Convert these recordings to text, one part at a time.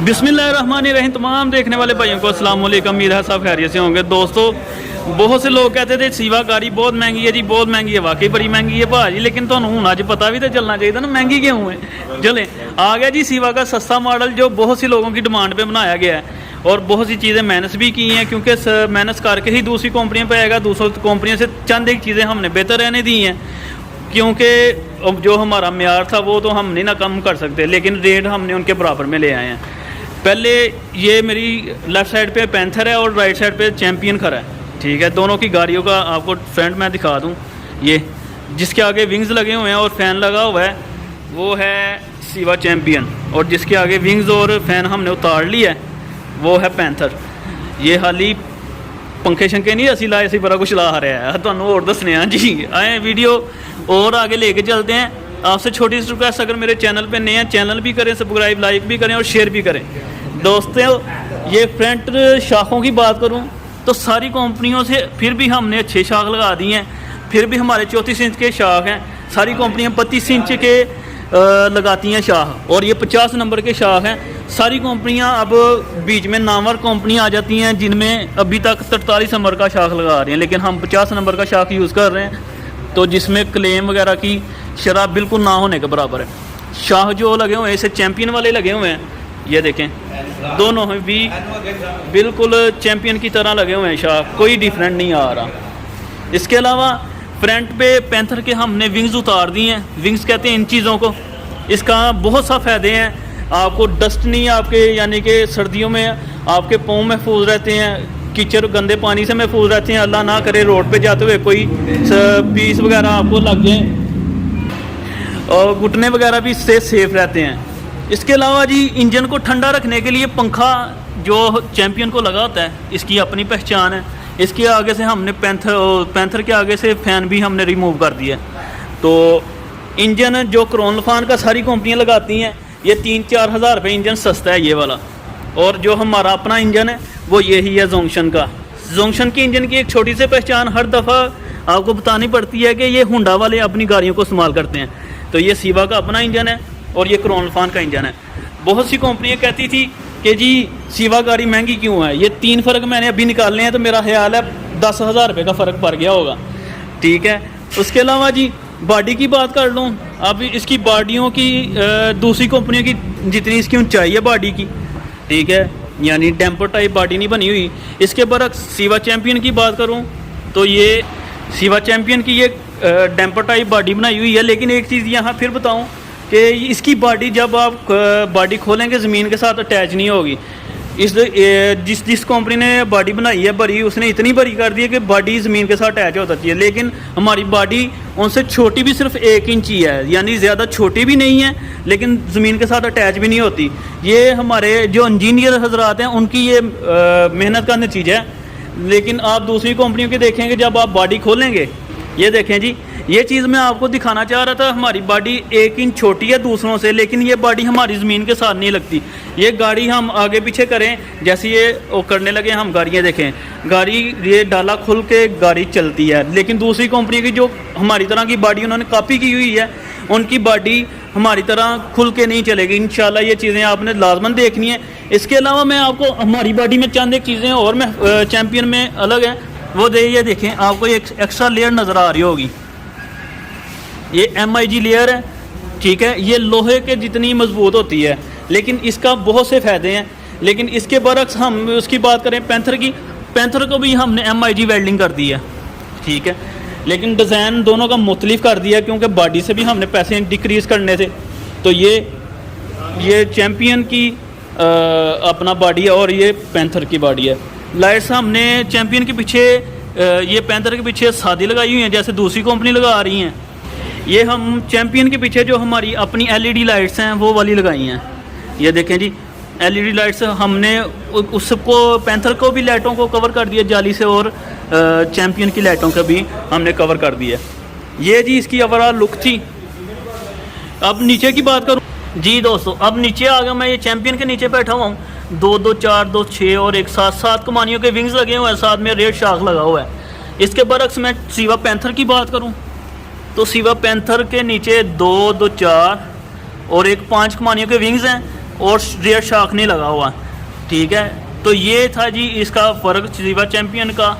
बिस्मिल्लाहिर्रहमानिर्रहीम। तमाम देखने वाले भाइयों को अस्सलाम वालेकुम। उम्मीद है सब खैरियत से होंगे। दोस्तों, बहुत से लोग कहते थे सीवा गाड़ी बहुत महंगी है जी, बहुत महंगी है। वाकई बड़ी महंगी है भाजी, लेकिन तो हूँ अज पता भी तो चलना चाहिए ना महंगी क्यों है। चलें, आ गया जी सीवा का सस्ता मॉडल जो बहुत सी लोगों की डिमांड पे बनाया गया है और बहुत सी चीज़ें मेहनत भी की हैं, क्योंकि मेहनत करके ही दूसरी कंपनियों पर आएगा। दूसरी कंपनियों से चंद एक चीज़ें हमने बेहतर रहने दी हैं, क्योंकि जो हमारा म्यार था वो तो हम नहीं ना कम कर सकते, लेकिन रेट हमने उनके बराबर में ले आए हैं। पहले ये मेरी लेफ़्ट साइड पे पैंथर है और राइट साइड पे चैम्पियन खड़ा है, ठीक है। दोनों की गाड़ियों का आपको फ्रंट मैं दिखा दूं। ये जिसके आगे विंग्स लगे हुए हैं और फ़ैन लगा हुआ है वो है सीवा चैम्पियन, और जिसके आगे विंग्स और फ़ैन हमने उतार लिया है वो है पैंथर। ये हाली पंखे शंखे नहीं असी लाए, बड़ा कुछ ला रहा है तुहानू और दसने जी। आए वीडियो और आगे लेके चलते हैं। आपसे छोटी सी रिक्वेस्ट, अगर मेरे चैनल पे नए हैं चैनल भी करें, सब्सक्राइब लाइक भी करें और शेयर भी करें। दोस्तों, ये फ्रंट शाखों की बात करूं तो सारी कंपनियों से फिर भी हमने अच्छे शाख लगा दिए हैं। फिर भी हमारे 34 इंच के शाख हैं। सारी कंपनियां 32 इंच के लगाती हैं शाख, और ये 50 नंबर के शाख हैं। सारी कंपनियां अब बीच में नामवर कंपनियां आ जाती हैं जिनमें अभी तक 43 नंबर का शाख लगा रही हैं, लेकिन हम 50 नंबर का शाख यूज़ कर रहे हैं, तो जिसमें क्लेम वगैरह की शराब बिल्कुल ना होने के बराबर है। शाख जो लगे हुए हैं इसे चैम्पियन वाले लगे हुए हैं, ये देखें, दोनों भी बिल्कुल चैम्पियन की तरह लगे हुए हैं शाख, कोई डिफरेंट नहीं आ रहा। इसके अलावा फ्रंट पे पैंथर के हमने विंग्स उतार दिए हैं। विंग्स कहते हैं इन चीज़ों को। इसका बहुत सा फ़ायदे हैं, आपको डस्ट नहीं, आपके यानी कि सर्दियों में आपके पाँव महफूज रहते हैं, कीचड़ गंदे पानी से महफूज रहते हैं। अल्लाह ना करे रोड पे जाते हुए कोई पीस वगैरह आपको लग जाए, और घुटने वगैरह भी इससे सेफ रहते हैं। इसके अलावा जी इंजन को ठंडा रखने के लिए पंखा जो चैम्पियन को लगा होता है, इसकी अपनी पहचान है। इसके आगे से हमने पैंथर के आगे से फ़ैन भी हमने रिमूव कर दिया। तो इंजन जो क्रोनलफान का सारी कंपनियां लगाती हैं, ये 3-4 हज़ार रुपये इंजन सस्ता है ये वाला। और जो हमारा अपना इंजन है वो यही है जोंक्शन का। जोंक्शन की इंजन की एक छोटी सी पहचान हर दफ़ा आपको बतानी पड़ती है कि ये हुंडा वाले अपनी गाड़ियों को इस्तेमाल करते हैं। तो ये सीवा का अपना इंजन है और ये क्रोनलफान का इंजन है। बहुत सी कंपनियां कहती थी कि जी सीवा गाड़ी महंगी क्यों है। ये 3 फ़र्क मैंने अभी निकालने हैं, तो मेरा ख्याल है 10,000 रुपये का फ़र्क पड़ गया होगा, ठीक है। उसके अलावा जी बॉडी की बात कर लूँ, अब इसकी बॉडियों की दूसरी कंपनियों की जितनी इसकी ऊंचाई है बॉडी की, ठीक है, यानी डैम्पर टाइप बॉडी नहीं बनी हुई। इसके बरक्स सीवा चैम्पियन की बात करूँ तो ये सीवा चैम्पियन की ये डैम्पर टाइप बॉडी बनाई हुई है। लेकिन एक चीज़ यहाँ फिर बताऊँ कि इसकी बॉडी जब आप बॉडी खोलेंगे ज़मीन के साथ अटैच नहीं होगी। जिस कंपनी ने बॉडी बनाई है बड़ी, उसने इतनी बड़ी कर दी है कि बॉडी ज़मीन के साथ अटैच हो जाती है। लेकिन हमारी बॉडी उनसे छोटी भी सिर्फ 1 इंच ही है, यानी ज़्यादा छोटी भी नहीं है लेकिन ज़मीन के साथ अटैच भी नहीं होती। ये हमारे जो इंजीनियर हजरात हैं उनकी ये मेहनत का नतीजा है। लेकिन आप दूसरी कंपनियों के देखेंगे, जब आप बॉडी खोलेंगे, ये देखें जी, ये चीज़ मैं आपको दिखाना चाह रहा था। हमारी बॉडी 1 इंच छोटी है दूसरों से, लेकिन ये बॉडी हमारी ज़मीन के साथ नहीं लगती। ये गाड़ी हम आगे पीछे करें, जैसे ये वो करने लगे हम गाड़ियाँ देखें, गाड़ी ये डाला खुल के गाड़ी चलती है। लेकिन दूसरी कंपनी की जो हमारी तरह की बॉडी उन्होंने कॉपी की हुई है, उनकी बॉडी हमारी तरह खुल के नहीं चलेगी। इंशाल्लाह ये चीज़ें आपने लाजमन देखनी है। इसके अलावा मैं आपको हमारी बॉडी में चंद एक चीज़ें और मैं चैम्पियन में अलग है वो ये देखें, आपको एक एक्स्ट्रा लेयर नज़र आ रही होगी। ये MIG लेयर है, ठीक है। ये लोहे के जितनी मजबूत होती है, लेकिन इसका बहुत से फ़ायदे हैं। लेकिन इसके बरक्स हम उसकी बात करें पैंथर की, पैंथर को भी हमने MIG वेल्डिंग कर दी है, ठीक है। लेकिन डिज़ाइन दोनों का मुख्तलिफ कर दिया, क्योंकि बॉडी से भी हमने पैसे डिक्रीज़ करने थे। तो ये चैम्पियन की अपना बॉडी है और ये पैंथर की बॉडी है। लाइट्स हमने चैम्पियन के पीछे ये पैंथर के पीछे सादी लगाई हुई हैं, जैसे दूसरी कंपनी लगा रही हैं। ये हम चैम्पियन के पीछे जो हमारी अपनी LED लाइट्स हैं वो वाली लगाई हैं। ये देखें जी, LED लाइट्स हमने उसको पैंथर को भी लाइटों को कवर कर दिया जाली से, और चैम्पियन की लाइटों का भी हमने कवर कर दिया। ये जी इसकी ओवरऑल लुक थी। अब नीचे की बात करूँ जी दोस्तों, अब नीचे आ गया मैं। ये चैम्पियन के नीचे बैठा हुआ हूँ। 2-2, 4-2, 6 और एक साथ 7 कमानियों के विंग्स लगे हुए हैं, साथ में रेड शाख लगा हुआ है। इसके बरक्स मैं सीवा पैंथर की बात करूं तो सीवा पैंथर के नीचे 2-2, 4 और एक 5 कमानियों के विंग्स हैं, और रियर शॉक नहीं लगा हुआ, ठीक है। तो ये था जी इसका फ़र्क सीवा चैम्पियन का।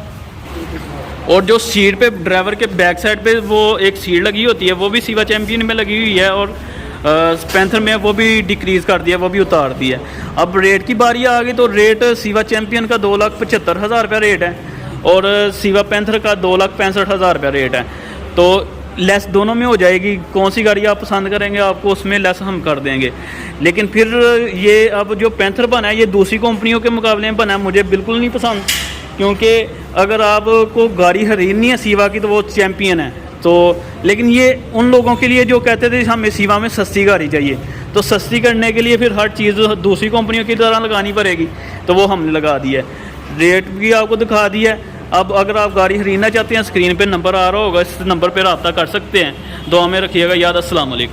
और जो सीट पे ड्राइवर के बैक साइड पे वो एक सीट लगी होती है वो भी सीवा चैम्पियन में लगी हुई है, और पैंथर में वो भी डिक्रीज़ कर दिया, वो भी उतार दिया। अब रेट की बारी आ गई, तो रेट सीवा चैम्पियन का 2,75,000 रुपया रेट है, और सीवा पैंथर का 2,65,000 रुपया रेट है। तो लेस दोनों में हो जाएगी, कौन सी गाड़ी आप पसंद करेंगे आपको उसमें लेस हम कर देंगे। लेकिन फिर ये अब जो पैंथर बना है ये दूसरी कंपनियों के मुकाबले में बना है, मुझे बिल्कुल नहीं पसंद, क्योंकि अगर आपको गाड़ी खरीदनी है सीवा की तो वो चैम्पियन है। तो लेकिन ये उन लोगों के लिए जो कहते थे हमें सीवा में सस्ती गाड़ी चाहिए, तो सस्ती करने के लिए फिर हर चीज़ दूसरी कंपनियों की तरह लगानी पड़ेगी, तो वो हमने लगा दिया है। रेट भी आपको दिखा दिया है। अब अगर आप गाड़ी खरीदना चाहते हैं, स्क्रीन पे नंबर आ रहा होगा, इस नंबर पर रब्ता कर सकते हैं। दुआ में रखिएगा याद। अस्सलाम वालेकुम।